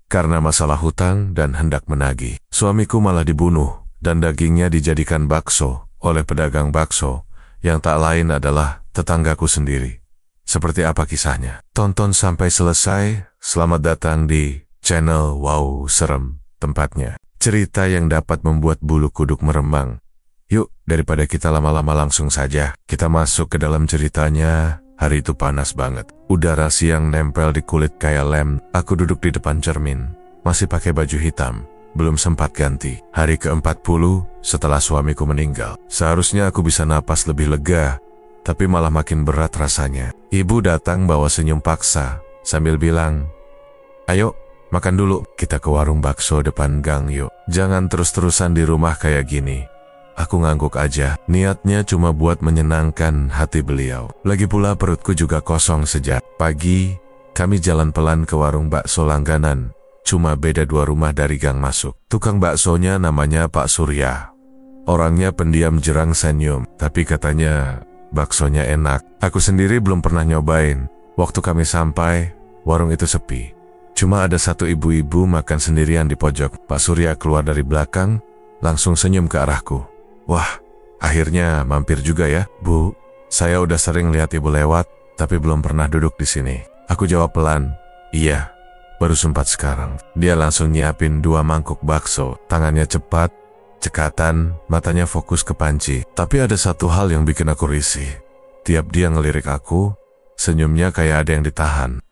karena masalah hutang dan hendak menagih. Suamiku malah dibunuh dan dagingnya dijadikan bakso oleh pedagang bakso yang tak lain adalah tetanggaku sendiri. Seperti apa kisahnya? Tonton sampai selesai. Selamat datang di channel Wow Serem, tempatnya cerita yang dapat membuat bulu kuduk meremang. Yuk, daripada kita lama-lama langsung saja kita masuk ke dalam ceritanya. Hari itu panas banget. Udara siang nempel di kulit kayak lem. Aku duduk di depan cermin, masih pakai baju hitam. Belum sempat ganti. Hari ke-40 setelah suamiku meninggal. Seharusnya aku bisa napas lebih lega, tapi malah makin berat rasanya. Ibu datang bawa senyum paksa sambil bilang, "Ayo, makan dulu. Kita ke warung bakso depan gang yuk. Jangan terus-terusan di rumah kayak gini." Aku ngangguk aja, niatnya cuma buat menyenangkan hati beliau. Lagi pula perutku juga kosong sejak pagi. Kami jalan pelan ke warung bakso langganan, cuma beda 2 rumah dari gang masuk. Tukang baksonya namanya Pak Surya. Orangnya pendiam jerang senyum, tapi katanya baksonya enak. Aku sendiri belum pernah nyobain. Waktu kami sampai, warung itu sepi. Cuma ada satu ibu-ibu makan sendirian di pojok. Pak Surya keluar dari belakang, langsung senyum ke arahku. "Wah, akhirnya mampir juga ya, Bu. Saya udah sering lihat ibu lewat, tapi belum pernah duduk di sini." Aku jawab pelan, "Iya, baru sempat sekarang." Dia langsung nyiapin 2 mangkuk bakso. Tangannya cepat, cekatan, matanya fokus ke panci. Tapi ada satu hal yang bikin aku risih. Tiap dia ngelirik aku, senyumnya kayak ada yang ditahan.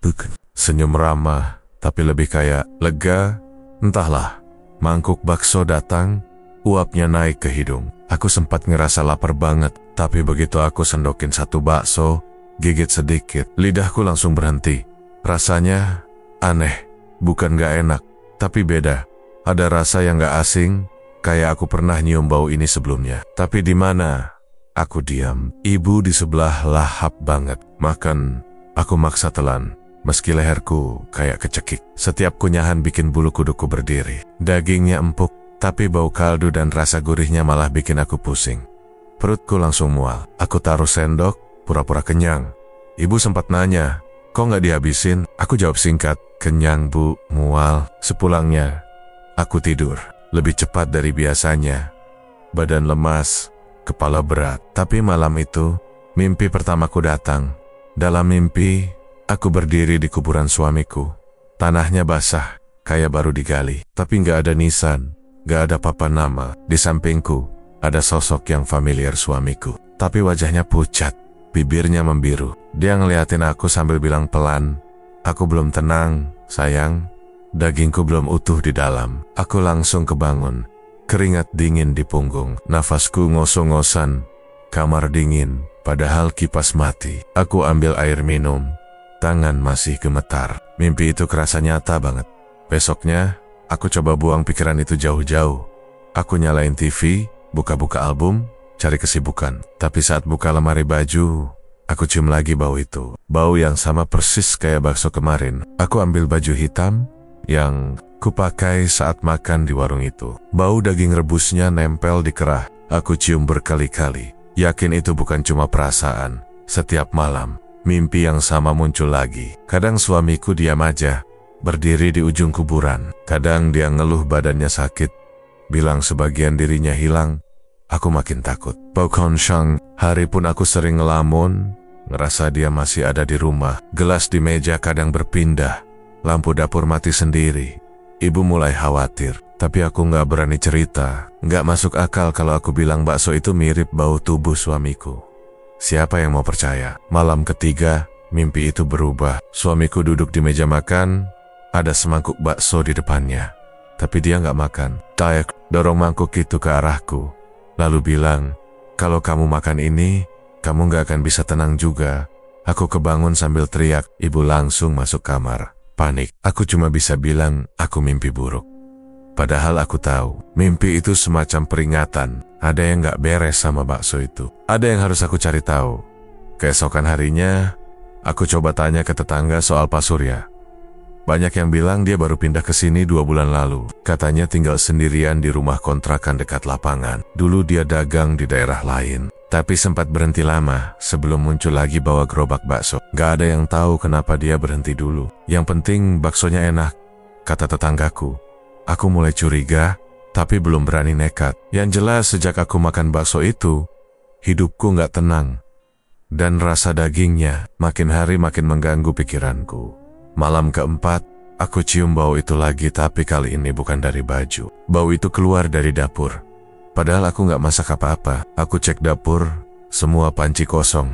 Senyum ramah, tapi lebih kayak lega. Entahlah, mangkuk bakso datang, uapnya naik ke hidung. Aku sempat ngerasa lapar banget, tapi begitu aku sendokin satu bakso, gigit sedikit, lidahku langsung berhenti. Rasanya aneh, bukan gak enak, tapi beda. Ada rasa yang gak asing, kayak aku pernah nyium bau ini sebelumnya. Tapi di mana? Aku diam. Ibu di sebelah lahap banget. Makan, aku maksa telan, meski leherku kayak kecekik. Setiap kunyahan bikin bulu kuduku berdiri. Dagingnya empuk, tapi bau kaldu dan rasa gurihnya malah bikin aku pusing. Perutku langsung mual. Aku taruh sendok, pura-pura kenyang. Ibu sempat nanya, "Kok nggak dihabisin?" Aku jawab singkat, "Kenyang, Bu, mual." Sepulangnya, aku tidur. Lebih cepat dari biasanya. Badan lemas, kepala berat. Tapi malam itu, mimpi pertamaku datang. Dalam mimpi, aku berdiri di kuburan suamiku. Tanahnya basah, kayak baru digali. Tapi nggak ada nisan. Gak ada papan nama. Di sampingku, ada sosok yang familiar suamiku. Tapi wajahnya pucat, bibirnya membiru. Dia ngeliatin aku sambil bilang pelan, "Aku belum tenang, sayang. Dagingku belum utuh di dalam." Aku langsung kebangun. Keringat dingin di punggung. Nafasku ngos-ngosan. Kamar dingin, padahal kipas mati. Aku ambil air minum. Tangan masih gemetar. Mimpi itu kerasa nyata banget. Besoknya, aku coba buang pikiran itu jauh-jauh. Aku nyalain TV, buka-buka album, cari kesibukan. Tapi saat buka lemari baju, aku cium lagi bau itu. Bau yang sama persis kayak bakso kemarin. Aku ambil baju hitam yang kupakai saat makan di warung itu. Bau daging rebusnya nempel di kerah. Aku cium berkali-kali. Yakin itu bukan cuma perasaan. Setiap malam, mimpi yang sama muncul lagi. Kadang suamiku diam aja, berdiri di ujung kuburan. Kadang dia ngeluh badannya sakit, bilang sebagian dirinya hilang. Aku makin takut. Pau Konshang, hari pun aku sering ngelamun, ngerasa dia masih ada di rumah. Gelas di meja kadang berpindah, lampu dapur mati sendiri. Ibu mulai khawatir, tapi aku gak berani cerita. Gak masuk akal kalau aku bilang bakso itu mirip bau tubuh suamiku. Siapa yang mau percaya? Malam ketiga, mimpi itu berubah. Suamiku duduk di meja makan. Ada semangkuk bakso di depannya, tapi dia nggak makan. Taek dorong mangkuk itu ke arahku, lalu bilang, "Kalau kamu makan ini, kamu nggak akan bisa tenang juga." Aku kebangun sambil teriak. Ibu langsung masuk kamar. Panik. Aku cuma bisa bilang, aku mimpi buruk. Padahal aku tahu, mimpi itu semacam peringatan. Ada yang nggak beres sama bakso itu. Ada yang harus aku cari tahu. Keesokan harinya, aku coba tanya ke tetangga soal Pak Surya. Banyak yang bilang dia baru pindah ke sini 2 bulan lalu. Katanya tinggal sendirian di rumah kontrakan dekat lapangan. Dulu dia dagang di daerah lain, tapi sempat berhenti lama sebelum muncul lagi bawa gerobak bakso. Gak ada yang tahu kenapa dia berhenti dulu. Yang penting baksonya enak. kata tetanggaku. Aku mulai curiga, tapi belum berani nekat. Yang jelas sejak aku makan bakso itu, hidupku gak tenang. Dan rasa dagingnya makin hari makin mengganggu pikiranku. Malam keempat, aku cium bau itu lagi, tapi kali ini bukan dari baju. Bau itu keluar dari dapur. Padahal aku gak masak apa-apa. Aku cek dapur, semua panci kosong.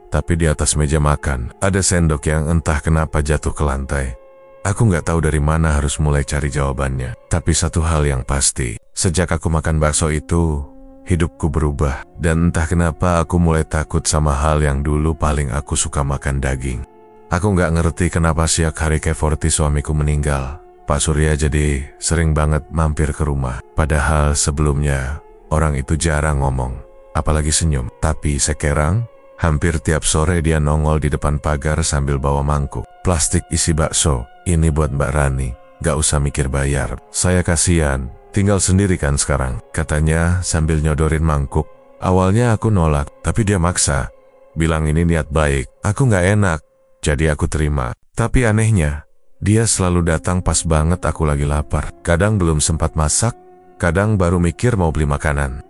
Tapi di atas meja makan, ada sendok yang entah kenapa jatuh ke lantai. Aku gak tahu dari mana harus mulai cari jawabannya. Tapi satu hal yang pasti, sejak aku makan bakso itu, hidupku berubah. Dan entah kenapa aku mulai takut sama hal yang dulu paling aku suka makan, daging. Aku gak ngerti kenapa sejak hari K40 suamiku meninggal, Pak Surya jadi sering banget mampir ke rumah. Padahal sebelumnya, orang itu jarang ngomong, apalagi senyum. Tapi sekarang, hampir tiap sore dia nongol di depan pagar sambil bawa mangkuk plastik isi bakso. Ini buat Mbak Rani, gak usah mikir bayar. Saya kasihan, tinggal sendiri kan sekarang, katanya sambil nyodorin mangkuk. Awalnya aku nolak, tapi dia maksa. Bilang ini niat baik, aku gak enak, jadi aku terima. Tapi anehnya, dia selalu datang pas banget aku lagi lapar. Kadang belum sempat masak, kadang baru mikir mau beli makanan.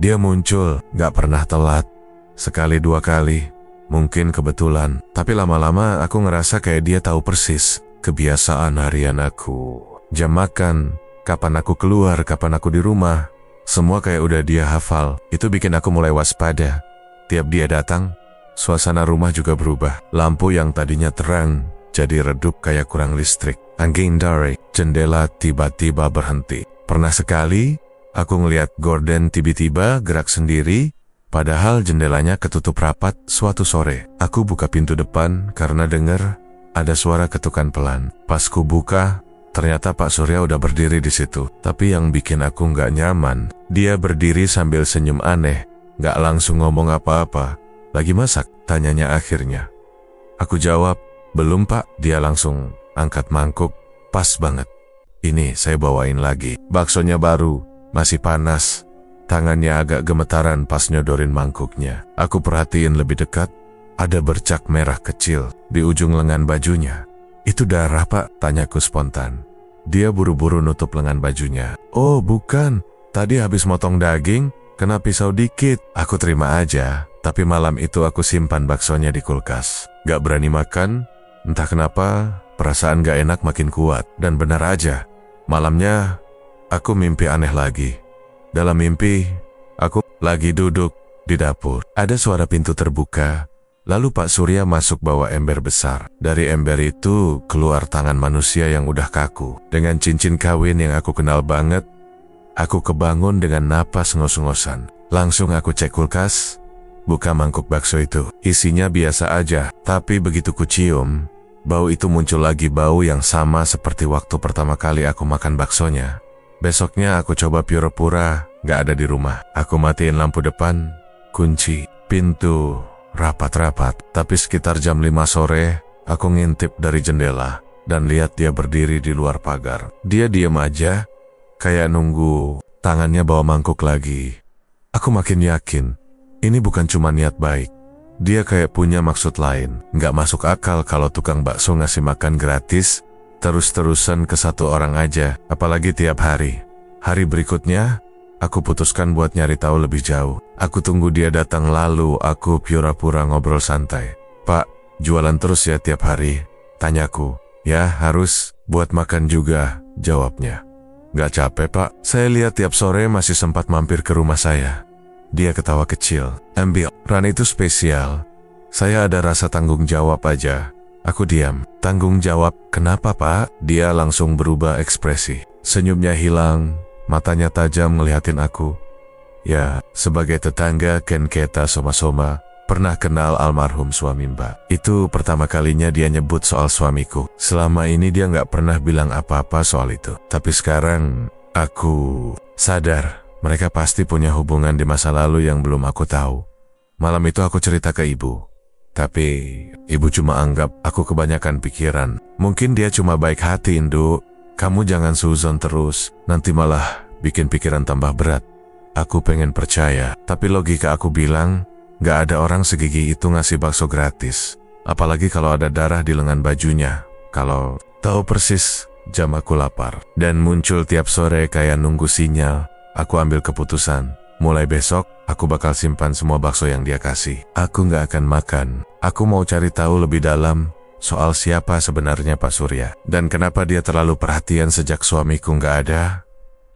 Dia muncul, gak pernah telat. Sekali dua kali, mungkin kebetulan. Tapi lama-lama aku ngerasa kayak dia tahu persis kebiasaan harian aku. Jam makan, kapan aku keluar, kapan aku di rumah, semua kayak udah dia hafal. Itu bikin aku mulai waspada. Tiap dia datang, suasana rumah juga berubah. Lampu yang tadinya terang, jadi redup kayak kurang listrik. Angin dari jendela tiba-tiba berhenti. Pernah sekali, aku ngeliat Gordon tiba-tiba gerak sendiri, padahal jendelanya ketutup rapat. Suatu sore, aku buka pintu depan karena dengar ada suara ketukan pelan. Pas ku buka, ternyata Pak Surya udah berdiri di situ. Tapi yang bikin aku nggak nyaman, dia berdiri sambil senyum aneh, nggak langsung ngomong apa-apa. Lagi masak? Tanyanya akhirnya. Aku jawab, belum Pak. Dia langsung angkat mangkuk. Pas banget. Ini saya bawain lagi. Baksonya baru, masih panas. Tangannya agak gemetaran pas nyodorin mangkuknya. Aku perhatiin lebih dekat. Ada bercak merah kecil di ujung lengan bajunya. Itu darah Pak, tanyaku spontan. Dia buru-buru nutup lengan bajunya. Oh bukan, tadi habis motong daging, kena pisau dikit. Aku terima aja, tapi malam itu aku simpan baksonya di kulkas. Gak berani makan, entah kenapa perasaan gak enak makin kuat. Dan benar aja, malamnya aku mimpi aneh lagi. Dalam mimpi, aku lagi duduk di dapur. Ada suara pintu terbuka. Lalu Pak Surya masuk bawa ember besar. Dari ember itu keluar tangan manusia yang udah kaku. Dengan cincin kawin yang aku kenal banget. Aku kebangun dengan napas ngos-ngosan. Langsung aku cek kulkas, buka mangkuk bakso itu. Isinya biasa aja, tapi begitu kucium, bau itu muncul lagi, bau yang sama seperti waktu pertama kali aku makan baksonya. Besoknya aku coba pura-pura gak ada di rumah. Aku matiin lampu depan, kunci pintu rapat-rapat. Tapi sekitar jam 5 sore, aku ngintip dari jendela dan lihat dia berdiri di luar pagar. Dia diam aja, kayak nunggu. Tangannya bawa mangkuk lagi. Aku makin yakin, ini bukan cuma niat baik. Dia kayak punya maksud lain. Gak masuk akal kalau tukang bakso ngasih makan gratis, terus-terusan ke satu orang aja, apalagi tiap hari. Hari berikutnya, aku putuskan buat nyari tahu lebih jauh. Aku tunggu dia datang, lalu aku pura-pura ngobrol santai. Pak, jualan terus ya tiap hari? Tanyaku. Ya harus, buat makan juga, jawabnya. Gak capek Pak, saya lihat tiap sore masih sempat mampir ke rumah saya. Dia ketawa kecil. Ambil, Ran itu spesial. Saya ada rasa tanggung jawab aja. Aku diam. Tanggung jawab, kenapa Pak? Dia langsung berubah ekspresi. Senyumnya hilang, matanya tajam ngeliatin aku. Ya, sebagai tetangga Ken Keta Soma-Soma, pernah kenal almarhum suami Mbak. Itu pertama kalinya dia nyebut soal suamiku. Selama ini dia gak pernah bilang apa-apa soal itu. Tapi sekarang, aku sadar mereka pasti punya hubungan di masa lalu yang belum aku tahu. Malam itu aku cerita ke ibu. Tapi, ibu cuma anggap aku kebanyakan pikiran. Mungkin dia cuma baik hati, Induk. Kamu jangan suzon terus, nanti malah bikin pikiran tambah berat. Aku pengen percaya, tapi logika aku bilang, gak ada orang segigi itu ngasih bakso gratis. Apalagi kalau ada darah di lengan bajunya. Kalau tahu persis jam aku lapar. Dan muncul tiap sore kayak nunggu sinyal. Aku ambil keputusan. Mulai besok, aku bakal simpan semua bakso yang dia kasih. Aku nggak akan makan. Aku mau cari tahu lebih dalam soal siapa sebenarnya Pak Surya. Dan kenapa dia terlalu perhatian sejak suamiku nggak ada.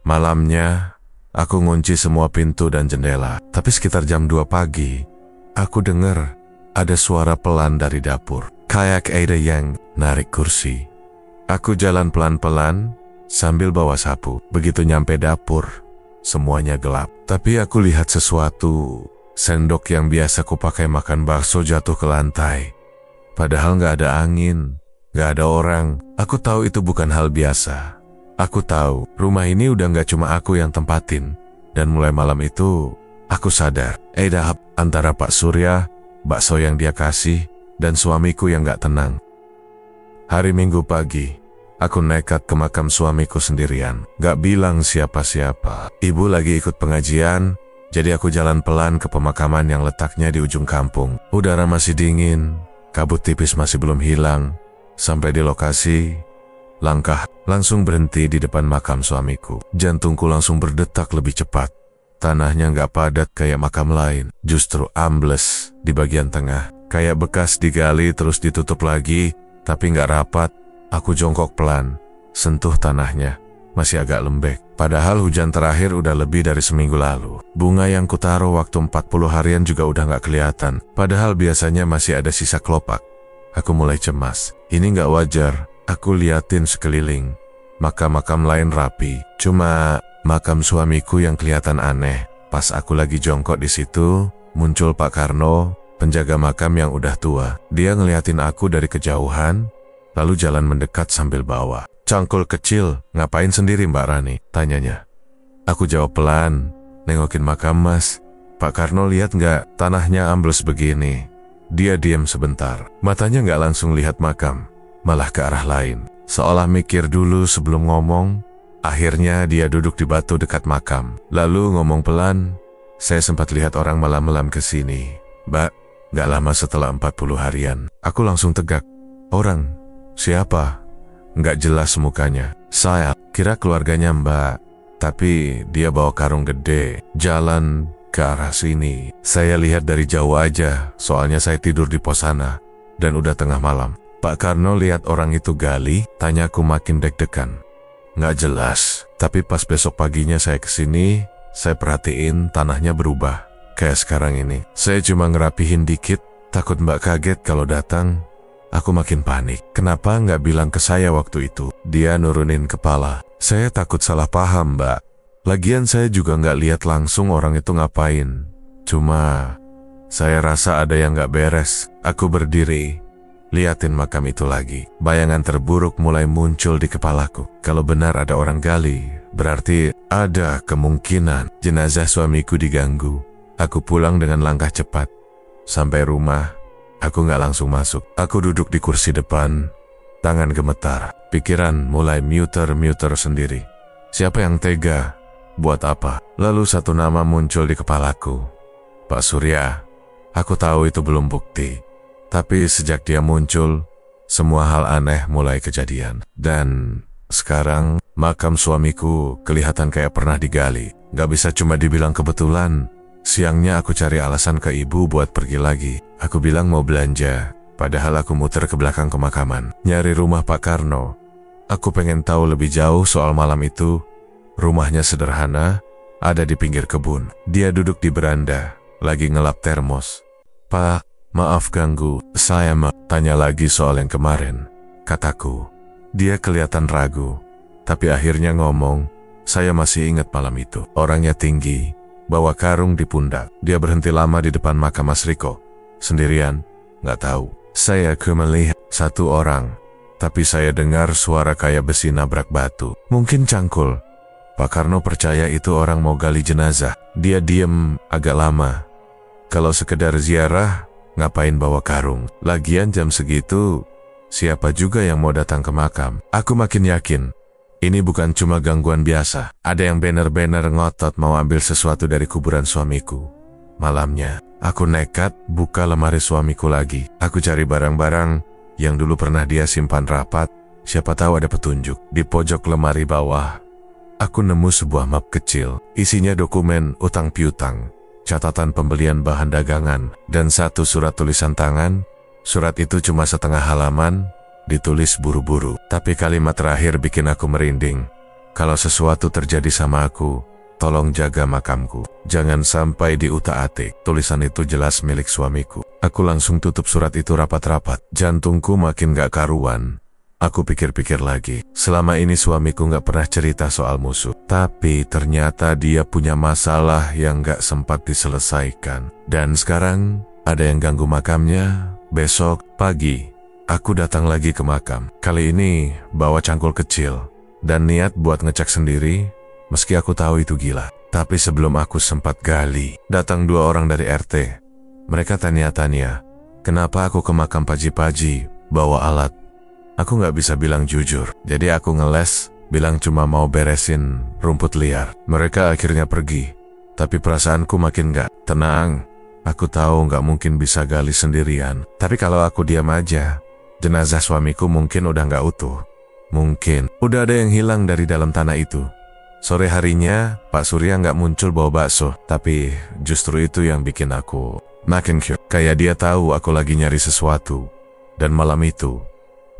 Malamnya, aku ngunci semua pintu dan jendela. Tapi sekitar jam 2 pagi, aku dengar ada suara pelan dari dapur. Kayak ada yang narik kursi. Aku jalan pelan-pelan sambil bawa sapu. Begitu nyampe dapur, semuanya gelap. Tapi aku lihat sesuatu. Sendok yang biasa ku pakai makan bakso jatuh ke lantai. Padahal nggak ada angin, nggak ada orang. Aku tahu itu bukan hal biasa. Aku tahu rumah ini udah nggak cuma aku yang tempatin. Dan mulai malam itu, aku sadar. Antara Pak Surya, bakso yang dia kasih, dan suamiku yang gak tenang. Hari Minggu pagi, aku nekat ke makam suamiku sendirian. Gak bilang siapa-siapa. Ibu lagi ikut pengajian, jadi aku jalan pelan ke pemakaman yang letaknya di ujung kampung. Udara masih dingin, kabut tipis masih belum hilang. Sampai di lokasi, langkah langsung berhenti di depan makam suamiku. Jantungku langsung berdetak lebih cepat. Tanahnya gak padat kayak makam lain, justru ambles di bagian tengah. Kayak bekas digali terus ditutup lagi, tapi gak rapat. Aku jongkok pelan, sentuh tanahnya, masih agak lembek. Padahal hujan terakhir udah lebih dari seminggu lalu. Bunga yang kutaruh waktu 40 harian juga udah gak kelihatan. Padahal biasanya masih ada sisa kelopak. Aku mulai cemas, ini gak wajar. Aku liatin sekeliling, makam-makam lain rapi. Cuma makam suamiku yang kelihatan aneh. Pas aku lagi jongkok di situ, muncul Pak Karno, penjaga makam yang udah tua. Dia ngeliatin aku dari kejauhan, lalu jalan mendekat sambil bawa cangkul kecil. Ngapain sendiri Mbak Rani? Tanyanya. Aku jawab pelan, nengokin makam Mas. Pak Karno lihat nggak tanahnya ambles begini? Dia diam sebentar, matanya nggak langsung lihat makam, malah ke arah lain. Seolah mikir dulu sebelum ngomong. Akhirnya dia duduk di batu dekat makam. Lalu ngomong pelan, saya sempat lihat orang malam-malam ke sini. Mbak, gak lama setelah 40 harian. Aku langsung tegak. Orang? Siapa? Gak jelas mukanya. Saya kira keluarganya Mbak. Tapi dia bawa karung gede, jalan ke arah sini. Saya lihat dari jauh aja, soalnya saya tidur di pos sana. Dan udah tengah malam. Pak Karno lihat orang itu gali, tanyaku makin deg-degan. Nggak jelas, tapi pas besok paginya saya kesini, saya perhatiin tanahnya berubah. Kayak sekarang ini. Saya cuma ngerapihin dikit, takut Mbak kaget kalau datang. Aku makin panik. Kenapa nggak bilang ke saya waktu itu? Dia nurunin kepala. Saya takut salah paham Mbak. Lagian saya juga nggak lihat langsung orang itu ngapain. Cuma, saya rasa ada yang nggak beres. Aku berdiri. Liatin makam itu lagi. Bayangan terburuk mulai muncul di kepalaku. Kalau benar ada orang gali, berarti ada kemungkinan jenazah suamiku diganggu. Aku pulang dengan langkah cepat. Sampai rumah, aku gak langsung masuk. Aku duduk di kursi depan, tangan gemetar. Pikiran mulai muter-muter sendiri. Siapa yang tega? Buat apa? Lalu satu nama muncul di kepalaku. Pak Surya. Aku tahu itu belum bukti. Tapi sejak dia muncul, semua hal aneh mulai kejadian. Dan sekarang makam suamiku kelihatan kayak pernah digali. Gak bisa cuma dibilang kebetulan. Siangnya aku cari alasan ke ibu buat pergi lagi. Aku bilang mau belanja, padahal aku muter ke belakang pemakaman. Nyari rumah Pak Karno. Aku pengen tahu lebih jauh soal malam itu. Rumahnya sederhana, ada di pinggir kebun. Dia duduk di beranda, lagi ngelap termos. Pak, maaf ganggu, saya tanya lagi soal yang kemarin, kataku. Dia kelihatan ragu, tapi akhirnya ngomong, saya masih ingat malam itu. Orangnya tinggi, bawa karung di pundak. Dia berhenti lama di depan makam Mas Riko. Sendirian, nggak tahu. Saya melihat satu orang, tapi saya dengar suara kayak besi nabrak batu. Mungkin cangkul. Pak Karno percaya itu orang mau gali jenazah. Dia diem agak lama. Kalau sekedar ziarah, ngapain bawa karung? Lagian jam segitu, siapa juga yang mau datang ke makam? Aku makin yakin, ini bukan cuma gangguan biasa. Ada yang bener-bener ngotot mau ambil sesuatu dari kuburan suamiku. Malamnya, aku nekat buka lemari suamiku lagi. Aku cari barang-barang yang dulu pernah dia simpan rapat, Siapa tahu ada petunjuk. Di pojok lemari bawah, aku nemu sebuah map kecil. Isinya dokumen utang piutang, catatan pembelian bahan dagangan, dan satu surat tulisan tangan. Surat itu cuma setengah halaman, ditulis buru-buru. Tapi kalimat terakhir bikin aku merinding. Kalau sesuatu terjadi sama aku, tolong jaga makamku. Jangan sampai diutak-atik. Tulisan itu jelas milik suamiku. Aku langsung tutup surat itu rapat-rapat. Jantungku makin gak karuan. Aku pikir-pikir lagi. Selama ini suamiku gak pernah cerita soal musuh. Tapi ternyata dia punya masalah yang gak sempat diselesaikan. Dan sekarang ada yang ganggu makamnya. Besok pagi, aku datang lagi ke makam. Kali ini bawa cangkul kecil. Dan niat buat ngecek sendiri, meski aku tahu itu gila. Tapi sebelum aku sempat gali, datang 2 orang dari RT. Mereka tanya-tanya, kenapa aku ke makam Paji-Paji bawa alat. Aku gak bisa bilang jujur, jadi aku ngeles, bilang cuma mau beresin rumput liar. Mereka akhirnya pergi, tapi perasaanku makin gak tenang. Aku tahu gak mungkin bisa gali sendirian, tapi kalau aku diam aja, jenazah suamiku mungkin udah gak utuh. Mungkin udah ada yang hilang dari dalam tanah itu. Sore harinya, Pak Surya nggak muncul bawa bakso, tapi justru itu yang bikin aku makin kayak dia tahu aku lagi nyari sesuatu. Dan malam itu,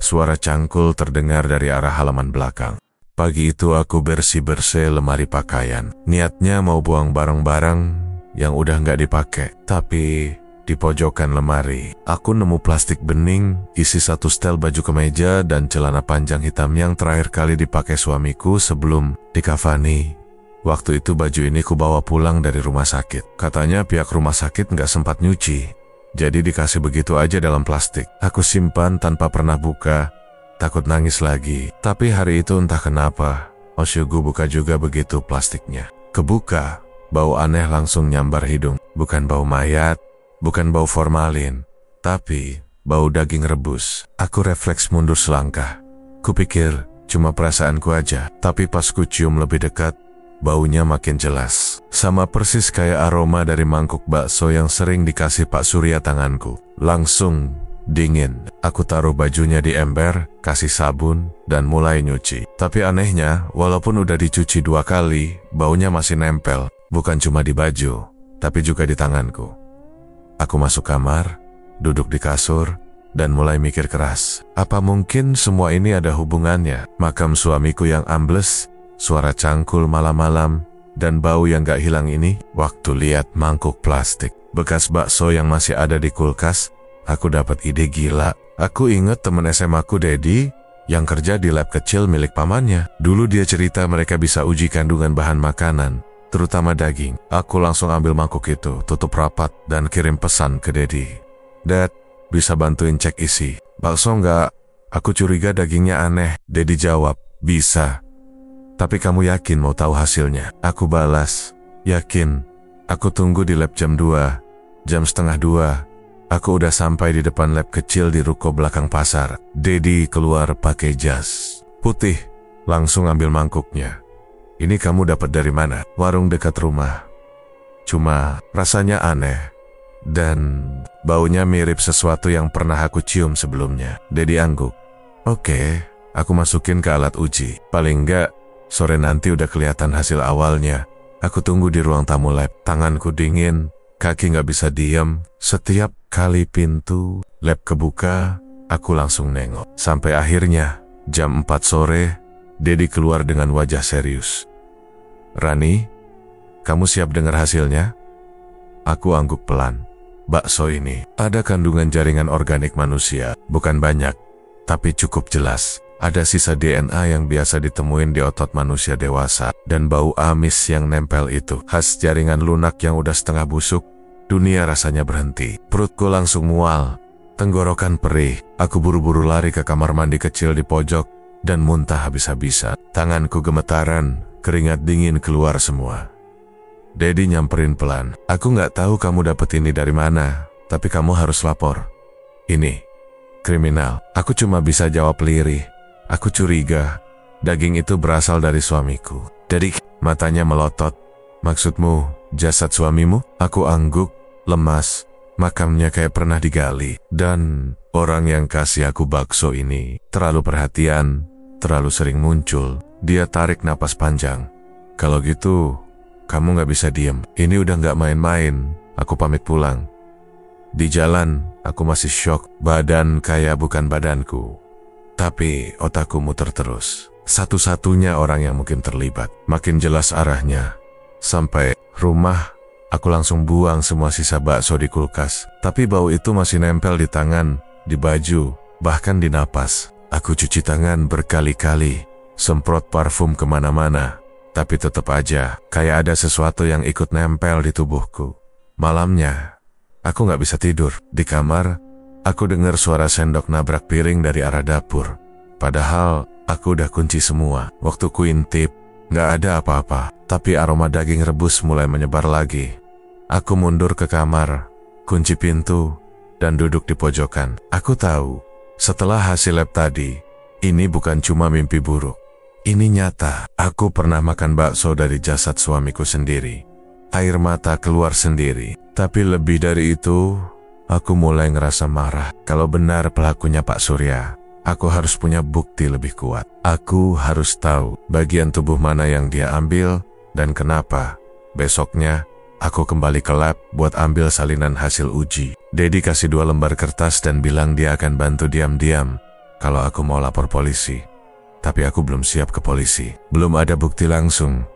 suara cangkul terdengar dari arah halaman belakang. Pagi itu aku bersih-bersih lemari pakaian. Niatnya mau buang barang-barang yang udah nggak dipakai, tapi di pojokan lemari, aku nemu plastik bening, isi 1 setel baju kemeja dan celana panjang hitam yang terakhir kali dipakai suamiku sebelum dikafani. Waktu itu baju ini kubawa pulang dari rumah sakit. Katanya pihak rumah sakit nggak sempat nyuci, jadi dikasih begitu aja dalam plastik. Aku simpan tanpa pernah buka, takut nangis lagi. Tapi hari itu entah kenapa, Osyugu buka juga begitu plastiknya. Kebuka, bau aneh langsung nyambar hidung. Bukan bau mayat, bukan bau formalin, tapi bau daging rebus. Aku refleks mundur selangkah. Kupikir cuma perasaanku aja, tapi pas ku cium lebih dekat, baunya makin jelas. Sama persis kayak aroma dari mangkuk bakso yang sering dikasih Pak Surya tanganku. Langsung dingin. Aku taruh bajunya di ember, kasih sabun, dan mulai nyuci. Tapi anehnya, walaupun udah dicuci 2 kali, baunya masih nempel. Bukan cuma di baju, tapi juga di tanganku. Aku masuk kamar, duduk di kasur, dan mulai mikir keras. Apa mungkin semua ini ada hubungannya? Makam suamiku yang ambles, suara cangkul malam-malam, dan bau yang gak hilang ini. Waktu lihat mangkuk plastik, bekas bakso yang masih ada di kulkas, aku dapat ide gila. Aku inget temen SMA ku Dedi, yang kerja di lab kecil milik pamannya. Dulu dia cerita mereka bisa uji kandungan bahan makanan, terutama daging. Aku langsung ambil mangkuk itu, tutup rapat, dan kirim pesan ke Dedi. Dad, bisa bantuin cek isi bakso nggak? Aku curiga dagingnya aneh. Dedi jawab, bisa. Tapi kamu yakin mau tahu hasilnya? Aku balas, yakin. Aku tunggu di lab jam 2. Jam setengah 2, aku udah sampai di depan lab kecil di ruko belakang pasar. Dedi keluar pakai jas putih, langsung ambil mangkuknya. Ini kamu dapat dari mana? Warung dekat rumah. Cuma rasanya aneh. Dan baunya mirip sesuatu yang pernah aku cium sebelumnya. Dedi angguk. Oke, aku masukin ke alat uji. Paling enggak, sore nanti udah kelihatan hasil awalnya. Aku tunggu di ruang tamu lab. Tanganku dingin, kaki nggak bisa diem. Setiap kali pintu lab kebuka, aku langsung nengok. Sampai akhirnya, jam 4 sore, Dedi keluar dengan wajah serius. Rani, kamu siap dengar hasilnya? Aku angguk pelan. Bakso ini ada kandungan jaringan organik manusia. Bukan banyak, tapi cukup jelas. Ada sisa DNA yang biasa ditemuin di otot manusia dewasa. Dan bau amis yang nempel itu khas jaringan lunak yang udah setengah busuk. Dunia rasanya berhenti. Perutku langsung mual. Tenggorokan perih. Aku buru-buru lari ke kamar mandi kecil di pojok dan muntah habis-habisan. Tanganku gemetaran, keringat dingin keluar semua. Dedi nyamperin pelan. Aku nggak tahu kamu dapet ini dari mana, tapi kamu harus lapor. Ini kriminal. Aku cuma bisa jawab lirih. Aku curiga daging itu berasal dari suamiku. Dedi matanya melotot. Maksudmu jasad suamimu? Aku angguk, lemas. Makamnya kayak pernah digali. Dan Orang yang kasih aku bakso ini terlalu perhatian, terlalu sering muncul. Dia tarik napas panjang. Kalau gitu, kamu gak bisa diem. Ini udah gak main-main. Aku pamit pulang. Di jalan, aku masih syok. Badan kayak bukan badanku. Tapi otakku muter terus. Satu-satunya orang yang mungkin terlibat. Makin jelas arahnya. Sampai rumah, aku langsung buang semua sisa bakso di kulkas. Tapi bau itu masih nempel di tangan, di baju, bahkan di napas. Aku cuci tangan berkali-kali, semprot parfum kemana-mana. Tapi tetap aja, kayak ada sesuatu yang ikut nempel di tubuhku. Malamnya, aku gak bisa tidur. Di kamar, aku dengar suara sendok nabrak piring dari arah dapur. Padahal, aku udah kunci semua. Waktu ku intip, gak ada apa-apa. Tapi aroma daging rebus mulai menyebar lagi. Aku mundur ke kamar, kunci pintu, dan duduk di pojokan. Aku tahu, setelah hasil lab tadi, ini bukan cuma mimpi buruk. Ini nyata. Aku pernah makan bakso dari jasad suamiku sendiri. Air mata keluar sendiri. Tapi lebih dari itu, aku mulai ngerasa marah. Kalau benar pelakunya Pak Surya, aku harus punya bukti lebih kuat. Aku harus tahu bagian tubuh mana yang dia ambil dan kenapa. Besoknya, aku kembali ke lab buat ambil salinan hasil uji. Dedi kasih 2 lembar kertas dan bilang dia akan bantu diam-diam kalau aku mau lapor polisi. Tapi aku belum siap ke polisi. Belum ada bukti langsung.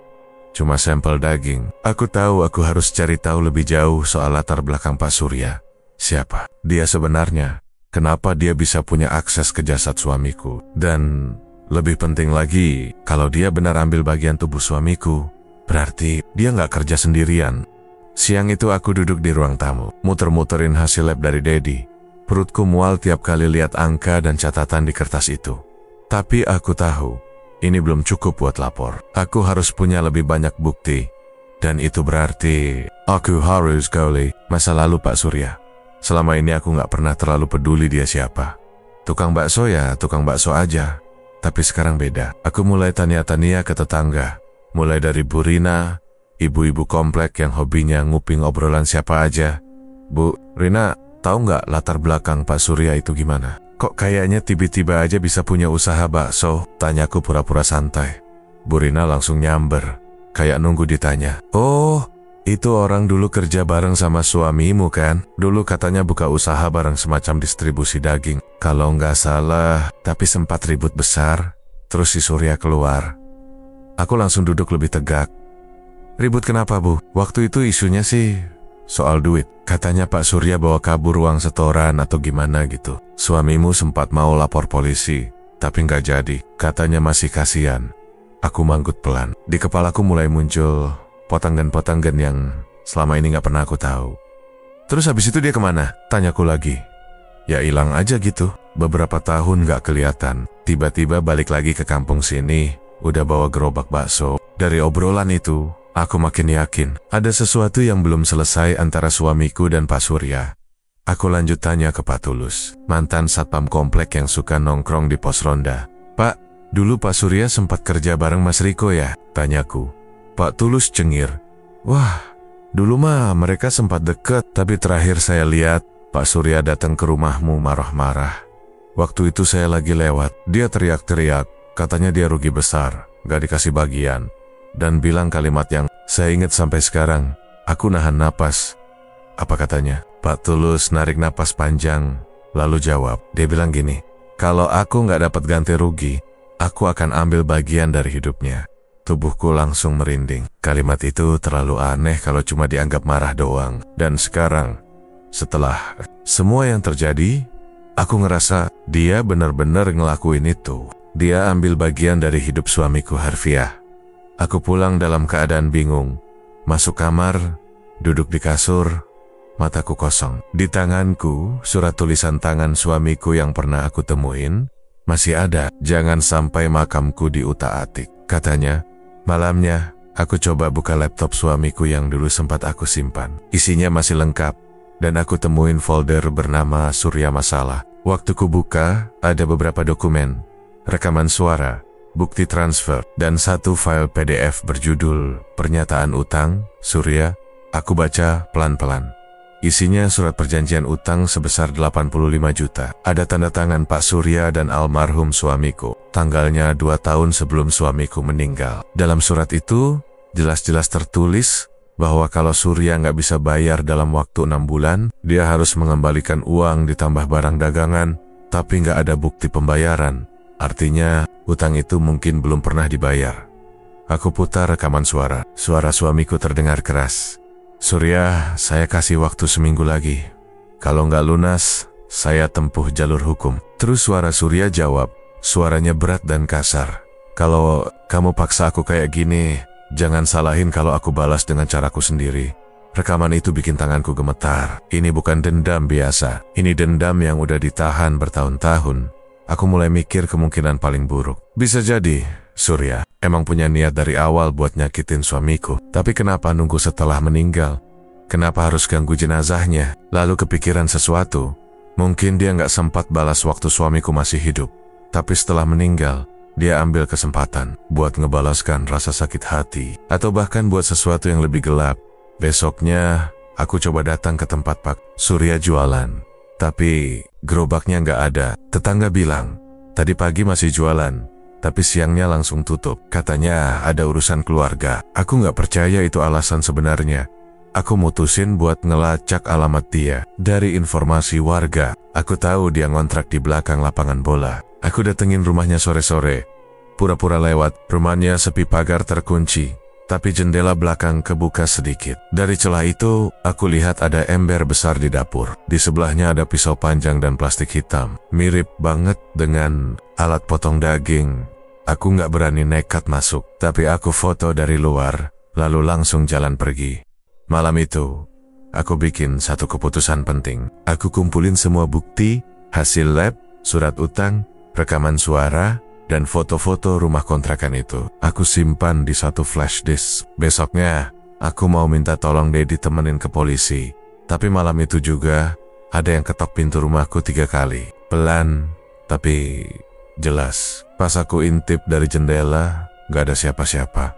Cuma sampel daging. Aku tahu aku harus cari tahu lebih jauh soal latar belakang Pak Surya. Siapa dia sebenarnya? Kenapa dia bisa punya akses ke jasad suamiku? Dan lebih penting lagi, kalau dia benar ambil bagian tubuh suamiku, berarti dia nggak kerja sendirian. Siang itu aku duduk di ruang tamu, muter-muterin hasil lab dari Dedi. Perutku mual tiap kali lihat angka dan catatan di kertas itu. Tapi aku tahu, ini belum cukup buat lapor. Aku harus punya lebih banyak bukti. Dan itu berarti, aku harus gali masa lalu Pak Surya. Selama ini aku nggak pernah terlalu peduli dia siapa. Tukang bakso ya, tukang bakso aja. Tapi sekarang beda. Aku mulai tanya-tanya ke tetangga. Mulai dari Bu Rina, ibu-ibu komplek yang hobinya nguping obrolan siapa aja. Bu, Rina, tahu nggak latar belakang Pak Surya itu gimana? Kok kayaknya tiba-tiba aja bisa punya usaha bakso? Tanyaku pura-pura santai. Bu Rina langsung nyamber, kayak nunggu ditanya. Oh, itu orang dulu kerja bareng sama suamimu kan? Dulu katanya buka usaha bareng semacam distribusi daging. Kalau nggak salah, tapi sempat ribut besar. Terus si Surya keluar. Aku langsung duduk lebih tegak. Ribut kenapa, Bu? Waktu itu isunya sih soal duit. Katanya Pak Surya bawa kabur uang setoran atau gimana gitu. Suamimu sempat mau lapor polisi, tapi nggak jadi. Katanya masih kasihan. Aku manggut pelan. Di kepalaku mulai muncul potongan-potongan yang selama ini nggak pernah aku tahu. Terus habis itu dia kemana? Tanyaku lagi. Ya hilang aja gitu. Beberapa tahun nggak kelihatan. Tiba-tiba balik lagi ke kampung sini, udah bawa gerobak bakso. Dari obrolan itu, aku makin yakin ada sesuatu yang belum selesai antara suamiku dan Pak Surya. Aku lanjut tanya ke Pak Tulus, mantan satpam komplek yang suka nongkrong di pos ronda. Pak, dulu Pak Surya sempat kerja bareng Mas Riko ya? Tanyaku. Pak Tulus cengir. Wah, dulu mah mereka sempat deket, tapi terakhir saya lihat Pak Surya datang ke rumahmu marah-marah. Waktu itu saya lagi lewat, dia teriak-teriak, katanya dia rugi besar, gak dikasih bagian. Dan bilang kalimat yang saya ingat sampai sekarang. Aku nahan napas. Apa katanya? Pak Tulus narik napas panjang, lalu jawab. Dia bilang gini, kalau aku nggak dapat ganti rugi, aku akan ambil bagian dari hidupnya. Tubuhku langsung merinding. Kalimat itu terlalu aneh kalau cuma dianggap marah doang. Dan sekarang, setelah semua yang terjadi, aku ngerasa dia benar-benar ngelakuin itu. Dia ambil bagian dari hidup suamiku Harfiah. Aku pulang dalam keadaan bingung. Masuk kamar, duduk di kasur, mataku kosong. Di tanganku, surat tulisan tangan suamiku yang pernah aku temuin, masih ada. Jangan sampai makamku diutak-atik. Katanya, malamnya, aku coba buka laptop suamiku yang dulu sempat aku simpan. Isinya masih lengkap, dan aku temuin folder bernama Surya Masalah. Waktu ku buka, ada beberapa dokumen, rekaman suara, bukti transfer, dan satu file PDF berjudul Pernyataan Utang, Surya. Aku baca pelan-pelan. Isinya surat perjanjian utang sebesar 85 juta. Ada tanda tangan Pak Surya dan almarhum suamiku. Tanggalnya 2 tahun sebelum suamiku meninggal. Dalam surat itu, jelas-jelas tertulis bahwa kalau Surya nggak bisa bayar dalam waktu 6 bulan, dia harus mengembalikan uang ditambah barang dagangan, tapi nggak ada bukti pembayaran. Artinya, utang itu mungkin belum pernah dibayar. Aku putar rekaman suara. Suara suamiku terdengar keras. Surya, saya kasih waktu seminggu lagi. Kalau nggak lunas, saya tempuh jalur hukum. Terus suara Surya jawab, suaranya berat dan kasar. Kalau kamu paksa aku kayak gini, jangan salahin kalau aku balas dengan caraku sendiri. Rekaman itu bikin tanganku gemetar. Ini bukan dendam biasa. Ini dendam yang udah ditahan bertahun-tahun. Aku mulai mikir kemungkinan paling buruk. Bisa jadi, Surya emang punya niat dari awal buat nyakitin suamiku. Tapi kenapa nunggu setelah meninggal? Kenapa harus ganggu jenazahnya? Lalu kepikiran sesuatu. Mungkin dia nggak sempat balas waktu suamiku masih hidup. Tapi setelah meninggal, dia ambil kesempatan buat ngebalaskan rasa sakit hati. Atau bahkan buat sesuatu yang lebih gelap. Besoknya, aku coba datang ke tempat Pak Surya jualan. Tapi gerobaknya nggak ada. Tetangga bilang, tadi pagi masih jualan. Tapi siangnya langsung tutup. Katanya ada urusan keluarga. Aku nggak percaya itu alasan sebenarnya. Aku mutusin buat ngelacak alamat dia. Dari informasi warga, aku tahu dia ngontrak di belakang lapangan bola. Aku datengin rumahnya sore-sore. Pura-pura lewat, rumahnya sepi, pagar terkunci. Tapi jendela belakang kebuka sedikit. Dari celah itu, aku lihat ada ember besar di dapur. Di sebelahnya ada pisau panjang dan plastik hitam. Mirip banget dengan alat potong daging. Aku nggak berani nekat masuk, tapi aku foto dari luar, lalu langsung jalan pergi. Malam itu, aku bikin satu keputusan penting. Aku kumpulin semua bukti, hasil lab, surat utang, rekaman suara, dan foto-foto rumah kontrakan itu. Aku simpan di satu flash disk. Besoknya, aku mau minta tolong Dedi temenin ke polisi. Tapi malam itu juga, ada yang ketok pintu rumahku 3 kali. Pelan, tapi jelas. Pas aku intip dari jendela, gak ada siapa-siapa.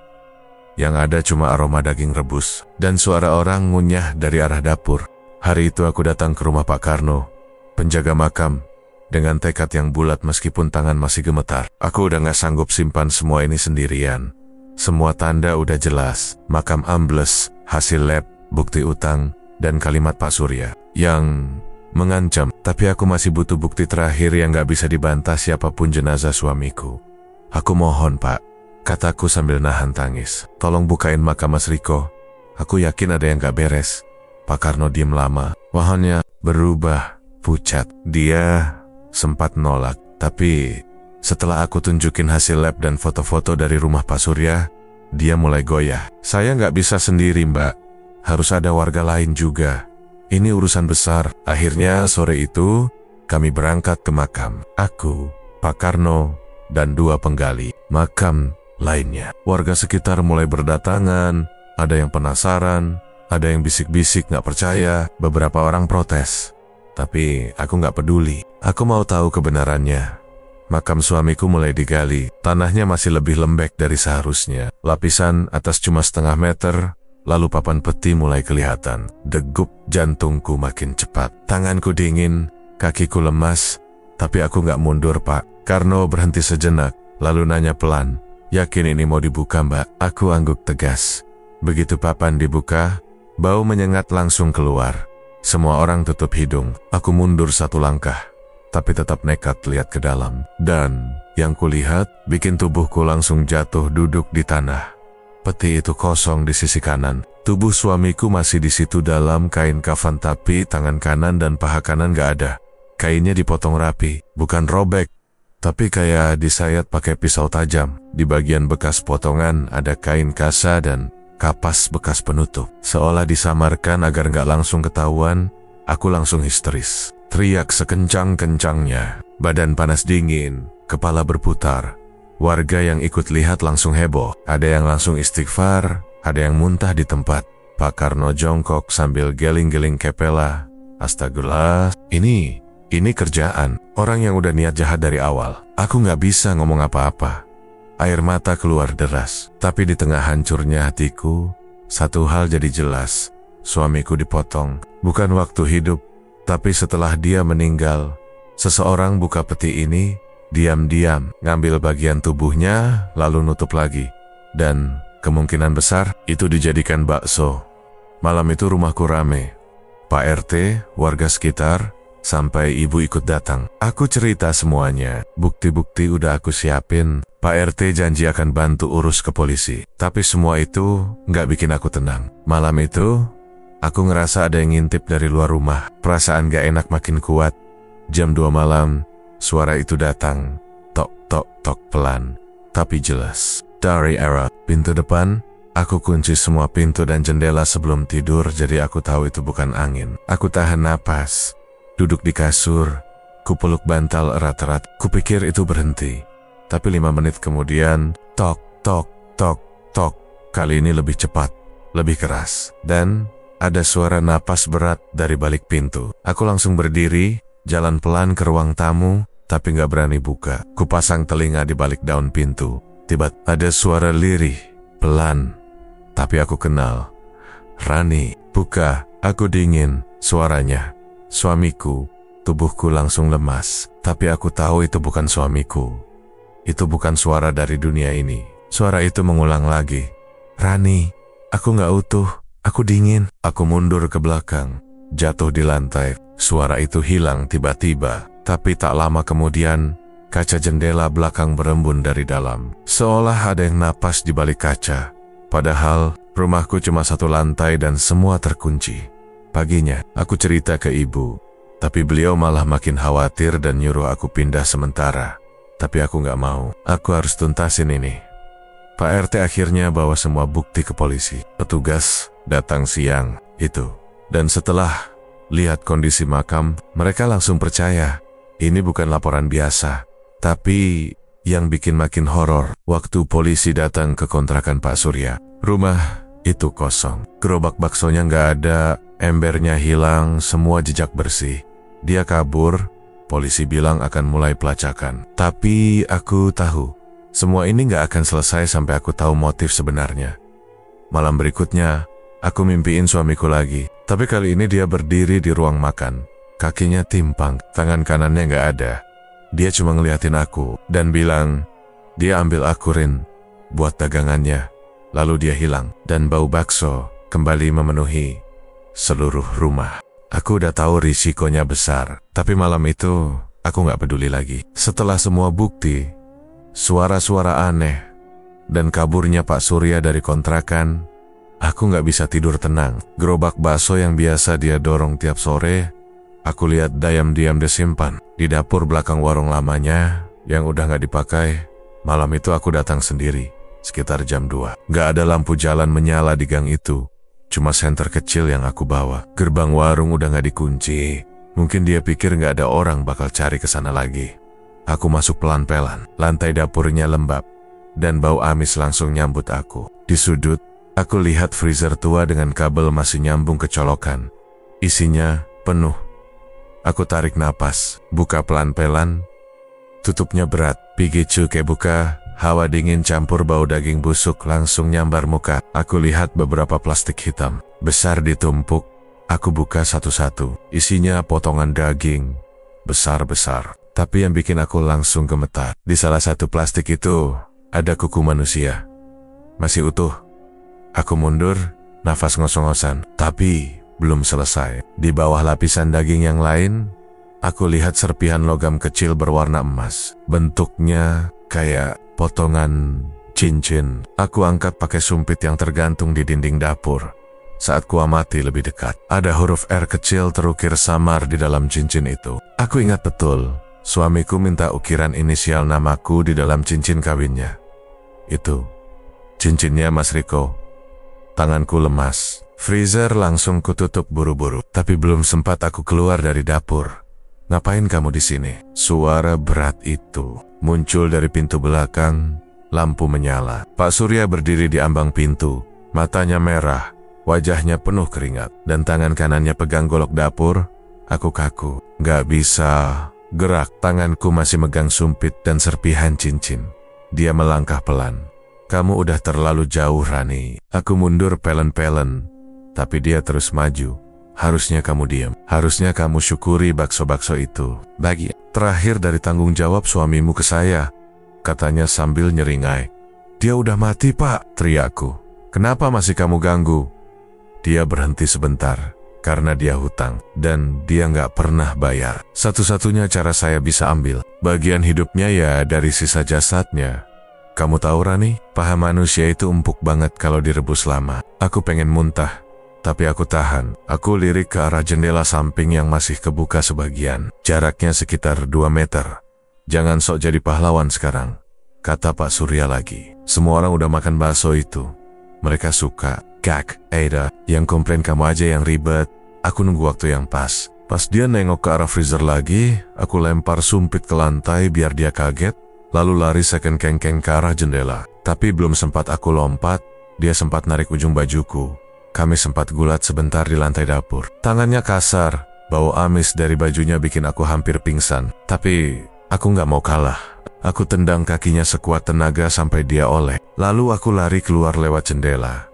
Yang ada cuma aroma daging rebus, dan suara orang ngunyah dari arah dapur. Hari itu aku datang ke rumah Pak Karno, penjaga makam, dengan tekad yang bulat meskipun tangan masih gemetar. Aku udah gak sanggup simpan semua ini sendirian. Semua tanda udah jelas. Makam ambles, hasil lab, bukti utang, dan kalimat Pak Surya yang mengancam. Tapi aku masih butuh bukti terakhir yang gak bisa dibantah siapapun jenazah suamiku. Aku mohon Pak, kataku sambil nahan tangis. Tolong bukain makam Mas Riko. Aku yakin ada yang gak beres. Pak Karno diem lama. Wajahnya berubah, pucat. Dia sempat nolak, tapi setelah aku tunjukin hasil lab dan foto-foto dari rumah Pak Surya, dia mulai goyah. Saya nggak bisa sendiri Mbak, harus ada warga lain juga. Ini urusan besar. Akhirnya sore itu, kami berangkat ke makam. Aku, Pak Karno, dan 2 penggali makam lainnya. Warga sekitar mulai berdatangan, ada yang penasaran, ada yang bisik-bisik nggak percaya, beberapa orang protes. Tapi aku nggak peduli. Aku mau tahu kebenarannya. Makam suamiku mulai digali. Tanahnya masih lebih lembek dari seharusnya. Lapisan atas cuma setengah meter. Lalu papan peti mulai kelihatan. Degup jantungku makin cepat. Tanganku dingin, kakiku lemas. Tapi aku nggak mundur Pak. Karno berhenti sejenak, lalu nanya pelan. Yakin ini mau dibuka Mbak? Aku angguk tegas. Begitu papan dibuka, bau menyengat langsung keluar. Semua orang tutup hidung. Aku mundur 1 langkah, tapi tetap nekat lihat ke dalam. Dan yang kulihat bikin tubuhku langsung jatuh duduk di tanah. Peti itu kosong di sisi kanan. Tubuh suamiku masih di situ dalam kain kafan, tapi tangan kanan dan paha kanan gak ada. Kainnya dipotong rapi, bukan robek, tapi kayak disayat pakai pisau tajam. Di bagian bekas potongan ada kain kasa dan kapas bekas penutup. Seolah disamarkan agar gak langsung ketahuan, aku langsung histeris. Teriak sekencang-kencangnya. Badan panas dingin, kepala berputar. Warga yang ikut lihat langsung heboh. Ada yang langsung istighfar, ada yang muntah di tempat. Pak Karno jongkok sambil geling-geling kepala. Astagfirullah, ini kerjaan. Orang yang udah niat jahat dari awal. Aku gak bisa ngomong apa-apa. Air mata keluar deras. Tapi di tengah hancurnya hatiku, satu hal jadi jelas. suamiku dipotong. Bukan waktu hidup, tapi setelah dia meninggal. Seseorang buka peti ini, diam-diam, ngambil bagian tubuhnya, lalu nutup lagi. Dan kemungkinan besar, itu dijadikan bakso. Malam itu rumahku rame. Pak RT, warga sekitar, sampai ibu ikut datang. Aku cerita semuanya. Bukti-bukti udah aku siapin. Pak RT janji akan bantu urus ke polisi. Tapi semua itu nggak bikin aku tenang. Malam itu, aku ngerasa ada yang ngintip dari luar rumah. Perasaan gak enak makin kuat. Jam 2 malam, suara itu datang. Tok, tok, tok pelan, tapi jelas. Dari arah pintu depan, aku kunci semua pintu dan jendela sebelum tidur, jadi aku tahu itu bukan angin. Aku tahan napas, duduk di kasur, kupeluk bantal erat-erat. Kupikir itu berhenti. Tapi 5 menit kemudian, tok, tok, tok, tok. Kali ini lebih cepat, lebih keras. Dan ada suara napas berat dari balik pintu. Aku langsung berdiri, jalan pelan ke ruang tamu, tapi gak berani buka. Kupasang telinga di balik daun pintu. Tiba-tiba ada suara lirih, pelan. Tapi aku kenal. Rani, buka. Aku dingin, suaranya. Suamiku. Tubuhku langsung lemas. Tapi aku tahu itu bukan suamiku. Itu bukan suara dari dunia ini. Suara itu mengulang lagi. Rani, aku gak utuh. Aku dingin. Aku mundur ke belakang. Jatuh di lantai. Suara itu hilang tiba-tiba. Tapi tak lama kemudian, kaca jendela belakang berembun dari dalam. Seolah ada yang napas di balik kaca. Padahal, rumahku cuma 1 lantai dan semua terkunci. Paginya, aku cerita ke ibu. Tapi beliau malah makin khawatir dan nyuruh aku pindah sementara. Tapi aku gak mau. Aku harus tuntasin ini. Pak RT akhirnya bawa semua bukti ke polisi. Petugas datang siang itu. Dan setelah lihat kondisi makam, mereka langsung percaya. Ini bukan laporan biasa. Tapi yang bikin makin horor, waktu polisi datang ke kontrakan Pak Surya. Rumah itu kosong. Gerobak baksonya nggak ada, embernya hilang, semua jejak bersih. Dia kabur, polisi bilang akan mulai pelacakan. Tapi aku tahu, semua ini nggak akan selesai sampai aku tahu motif sebenarnya. Malam berikutnya, aku mimpiin suamiku lagi. Tapi kali ini dia berdiri di ruang makan. Kakinya timpang, tangan kanannya nggak ada. Dia cuma ngeliatin aku dan bilang, dia ambil akurin buat dagangannya. Lalu dia hilang dan bau bakso kembali memenuhi seluruh rumah. Aku udah tahu risikonya besar, tapi malam itu aku nggak peduli lagi. Setelah semua bukti, suara-suara aneh, dan kaburnya Pak Surya dari kontrakan, aku nggak bisa tidur tenang. Gerobak bakso yang biasa dia dorong tiap sore, aku lihat diam-diam disimpan di dapur belakang warung lamanya yang udah gak dipakai. Malam itu aku datang sendiri, sekitar jam 2. Gak ada lampu jalan menyala di gang itu, cuma senter kecil yang aku bawa. Gerbang warung udah gak dikunci. Mungkin dia pikir gak ada orang bakal cari ke sana lagi. Aku masuk pelan-pelan, lantai dapurnya lembab, dan bau amis langsung nyambut aku. Di sudut, aku lihat freezer tua dengan kabel masih nyambung ke colokan. Isinya penuh. Aku tarik napas, buka pelan-pelan. Tutupnya berat, pigi cukai buka, hawa dingin campur bau daging busuk langsung nyambar muka. Aku lihat beberapa plastik hitam, besar ditumpuk. Aku buka satu-satu, isinya potongan daging, besar-besar. Tapi yang bikin aku langsung gemetar, di salah satu plastik itu, ada kuku manusia. Masih utuh. Aku mundur, nafas ngos-ngosan, tapi belum selesai. Di bawah lapisan daging yang lain, aku lihat serpihan logam kecil berwarna emas. Bentuknya kayak potongan cincin. Aku angkat pakai sumpit yang tergantung di dinding dapur. Saat kuamati lebih dekat, ada huruf R kecil terukir samar di dalam cincin itu. Aku ingat betul, suamiku minta ukiran inisial namaku di dalam cincin kawinnya. Itu cincinnya Mas Riko. Tanganku lemas. Freezer langsung kututup buru-buru, tapi belum sempat aku keluar dari dapur. Ngapain kamu di sini? Suara berat itu muncul dari pintu belakang. Lampu menyala. Pak Surya berdiri di ambang pintu, matanya merah, wajahnya penuh keringat, dan tangan kanannya pegang golok dapur. Aku kaku, gak bisa gerak. Tanganku masih megang sumpit dan serpihan cincin. Dia melangkah pelan. Kamu udah terlalu jauh, Rani. Aku mundur pelen-pelen. tapi dia terus maju. Harusnya kamu diam. Harusnya kamu syukuri bakso-bakso itu. Bagi terakhir dari tanggung jawab suamimu ke saya, katanya sambil nyeringai. Dia udah mati, Pak, teriakku. Kenapa masih kamu ganggu? Dia berhenti sebentar, karena dia hutang, dan dia nggak pernah bayar. Satu-satunya cara saya bisa ambil bagian hidupnya ya dari sisa jasadnya. Kamu tahu Rani, paha manusia itu empuk banget kalau direbus lama. Aku pengen muntah, tapi aku tahan. Aku lirik ke arah jendela samping yang masih kebuka sebagian. Jaraknya sekitar 2 meter. Jangan sok jadi pahlawan sekarang, kata Pak Surya lagi. Semua orang udah makan bakso itu. Mereka suka. Kak, Ada, yang komplain kamu aja yang ribet. Aku nunggu waktu yang pas. Pas dia nengok ke arah freezer lagi, aku lempar sumpit ke lantai biar dia kaget, lalu lari second kengkeng ke arah jendela. Tapi belum sempat aku lompat, dia sempat narik ujung bajuku. Kami sempat gulat sebentar di lantai dapur. Tangannya kasar, bau amis dari bajunya bikin aku hampir pingsan. Tapi aku nggak mau kalah. Aku tendang kakinya sekuat tenaga sampai dia oleh. Lalu aku lari keluar lewat jendela.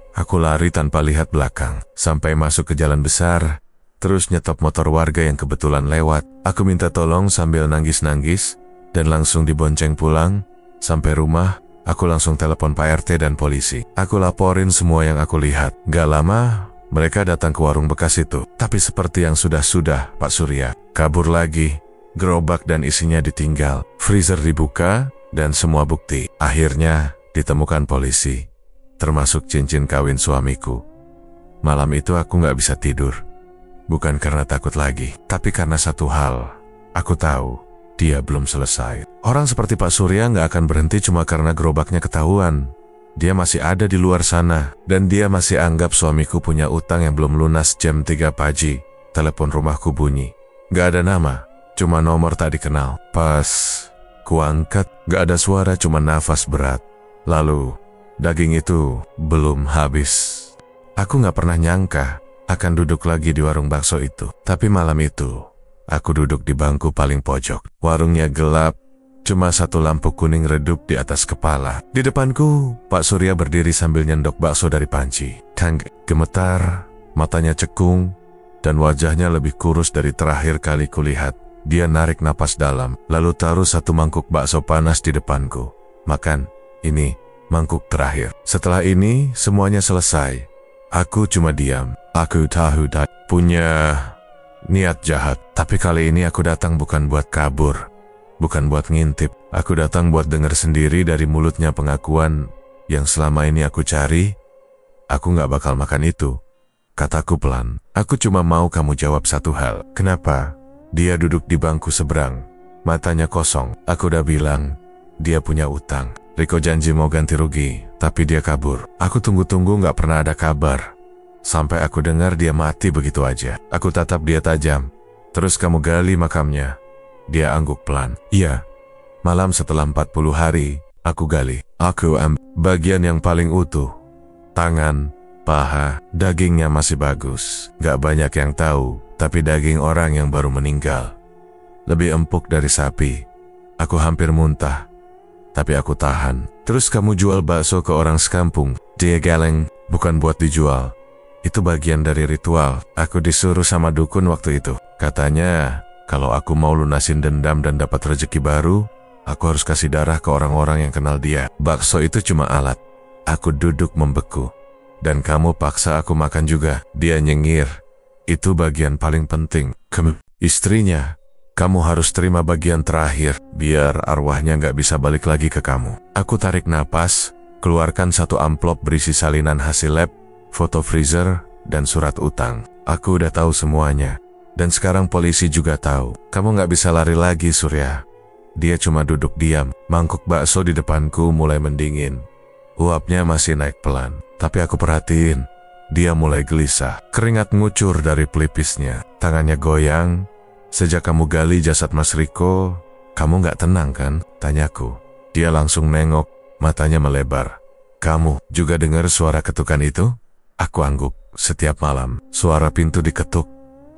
Aku lari tanpa lihat belakang, sampai masuk ke jalan besar, terus nyetop motor warga yang kebetulan lewat. Aku minta tolong sambil nangis-nangis, dan langsung dibonceng pulang. Sampai rumah, aku langsung telepon Pak RT dan polisi. Aku laporin semua yang aku lihat. Gak lama, mereka datang ke warung bekas itu. Tapi seperti yang sudah-sudah, Pak Surya kabur lagi. Gerobak dan isinya ditinggal, freezer dibuka, dan semua bukti akhirnya ditemukan polisi, termasuk cincin kawin suamiku. Malam itu aku gak bisa tidur. Bukan karena takut lagi, tapi karena satu hal. Aku tahu dia belum selesai. Orang seperti Pak Surya gak akan berhenti cuma karena gerobaknya ketahuan. Dia masih ada di luar sana, dan dia masih anggap suamiku punya utang yang belum lunas. Jam 3 pagi, telepon rumahku bunyi. Gak ada nama, cuma nomor tak dikenal. Pas kuangkat, gak ada suara, cuma nafas berat. Lalu daging itu belum habis. Aku gak pernah nyangka akan duduk lagi di warung bakso itu. Tapi malam itu, aku duduk di bangku paling pojok. Warungnya gelap, cuma satu lampu kuning redup di atas kepala. Di depanku, Pak Surya berdiri sambil nyendok bakso dari panci. Kang gemetar, matanya cekung, dan wajahnya lebih kurus dari terakhir kali kulihat. Dia narik napas dalam, lalu taruh satu mangkuk bakso panas di depanku. Makan, ini mangkuk terakhir. Setelah ini, semuanya selesai. Aku cuma diam. Aku tahu punya niat jahat. Tapi kali ini aku datang bukan buat kabur, bukan buat ngintip. Aku datang buat dengar sendiri dari mulutnya pengakuan yang selama ini aku cari. Aku gak bakal makan itu, kataku pelan. Aku cuma mau kamu jawab satu hal. Kenapa? Dia duduk di bangku seberang, matanya kosong. Aku udah bilang, dia punya utang. Riko janji mau ganti rugi, tapi dia kabur. Aku tunggu-tunggu gak pernah ada kabar. Sampai aku dengar dia mati begitu aja. Aku tatap dia tajam. Terus kamu gali makamnya. Dia angguk pelan. Iya, malam setelah 40 hari, aku gali. Aku ambil bagian yang paling utuh. Tangan, paha, dagingnya masih bagus. Gak banyak yang tahu, tapi daging orang yang baru meninggal. Lebih empuk dari sapi. Aku hampir muntah, tapi aku tahan. Terus kamu jual bakso ke orang sekampung. Dia galeng, bukan buat dijual. Itu bagian dari ritual. Aku disuruh sama dukun waktu itu. Katanya, kalau aku mau lunasin dendam dan dapat rezeki baru, aku harus kasih darah ke orang-orang yang kenal dia. Bakso itu cuma alat. Aku duduk membeku. Dan kamu paksa aku makan juga. Dia nyengir. Itu bagian paling penting. Kamu, istrinya, kamu harus terima bagian terakhir, biar arwahnya gak bisa balik lagi ke kamu. Aku tarik napas, keluarkan satu amplop berisi salinan hasil lab, foto freezer, dan surat utang. Aku udah tahu semuanya. Dan sekarang polisi juga tahu. Kamu gak bisa lari lagi, Surya. Dia cuma duduk diam. Mangkuk bakso di depanku mulai mendingin. Uapnya masih naik pelan. Tapi aku perhatiin, dia mulai gelisah. Keringat ngucur dari pelipisnya. Tangannya goyang. Sejak kamu gali jasad Mas Riko, kamu gak tenang kan? Tanyaku. Dia langsung nengok, matanya melebar. Kamu juga dengar suara ketukan itu? Aku angguk. Setiap malam, suara pintu diketuk.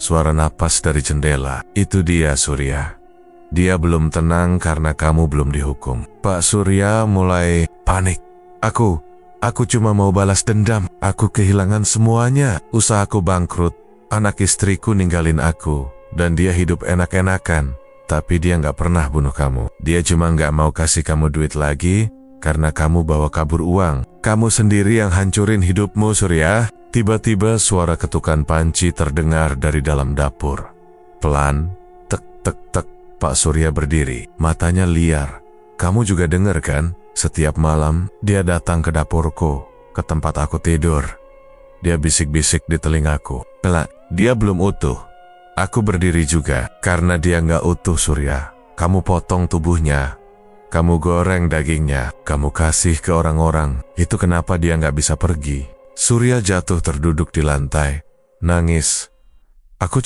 Suara napas dari jendela. Itu dia, Surya. Dia belum tenang karena kamu belum dihukum. Pak Surya mulai panik. Aku cuma mau balas dendam. Aku kehilangan semuanya. Usahaku bangkrut. Anak istriku ninggalin aku. Dan dia hidup enak-enakan. Tapi dia nggak pernah bunuh kamu. Dia cuma nggak mau kasih kamu duit lagi karena kamu bawa kabur uang. Kamu sendiri yang hancurin hidupmu, Surya. Tiba-tiba suara ketukan panci terdengar dari dalam dapur. Pelan, tek tek tek. Pak Surya berdiri, matanya liar. Kamu juga dengar kan? Setiap malam dia datang ke dapurku, ke tempat aku tidur. Dia bisik-bisik di telingaku. Bella, dia belum utuh. Aku berdiri juga, karena dia nggak utuh, Surya. Kamu potong tubuhnya. Kamu goreng dagingnya. Kamu kasih ke orang-orang. Itu kenapa dia nggak bisa pergi. Surya jatuh terduduk di lantai. Nangis. Aku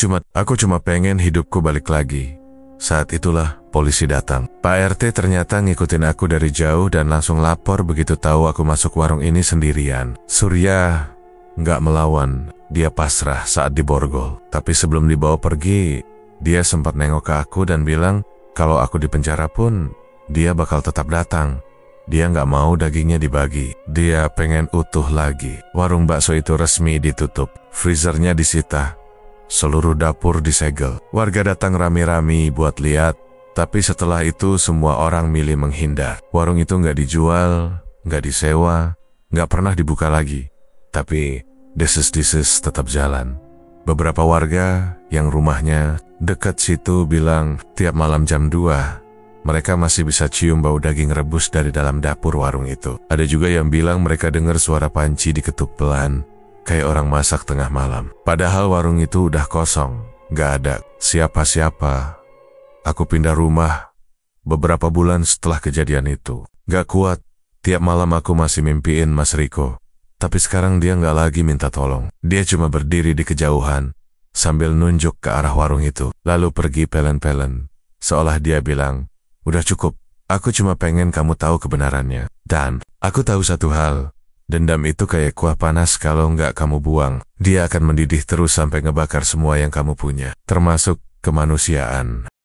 cuma pengen hidupku balik lagi. Saat itulah polisi datang. Pak RT ternyata ngikutin aku dari jauh dan langsung lapor begitu tahu aku masuk warung ini sendirian. Surya nggak melawan, dia pasrah saat diborgol. Tapi sebelum dibawa pergi, dia sempat nengok ke aku dan bilang kalau aku di penjara pun dia bakal tetap datang. Dia nggak mau dagingnya dibagi. Dia pengen utuh lagi. Warung bakso itu resmi ditutup. Freezernya disita. Seluruh dapur disegel. Warga datang rame-rame buat lihat. Tapi setelah itu semua orang milih menghindar. Warung itu nggak dijual, nggak disewa, nggak pernah dibuka lagi. Tapi deses-deses tetap jalan. Beberapa warga yang rumahnya dekat situ bilang tiap malam jam 2 mereka masih bisa cium bau daging rebus dari dalam dapur warung itu. Ada juga yang bilang mereka dengar suara panci diketuk pelan, kayak orang masak tengah malam. Padahal warung itu udah kosong, gak ada siapa-siapa. Aku pindah rumah beberapa bulan setelah kejadian itu. Gak kuat, tiap malam aku masih mimpiin Mas Riko. Tapi sekarang dia gak lagi minta tolong. Dia cuma berdiri di kejauhan, sambil nunjuk ke arah warung itu. Lalu pergi pelen-pelen, seolah dia bilang, udah cukup, aku cuma pengen kamu tahu kebenarannya. Dan aku tahu satu hal. Dendam itu kayak kuah panas kalau nggak kamu buang. Dia akan mendidih terus sampai ngebakar semua yang kamu punya, termasuk kemanusiaan.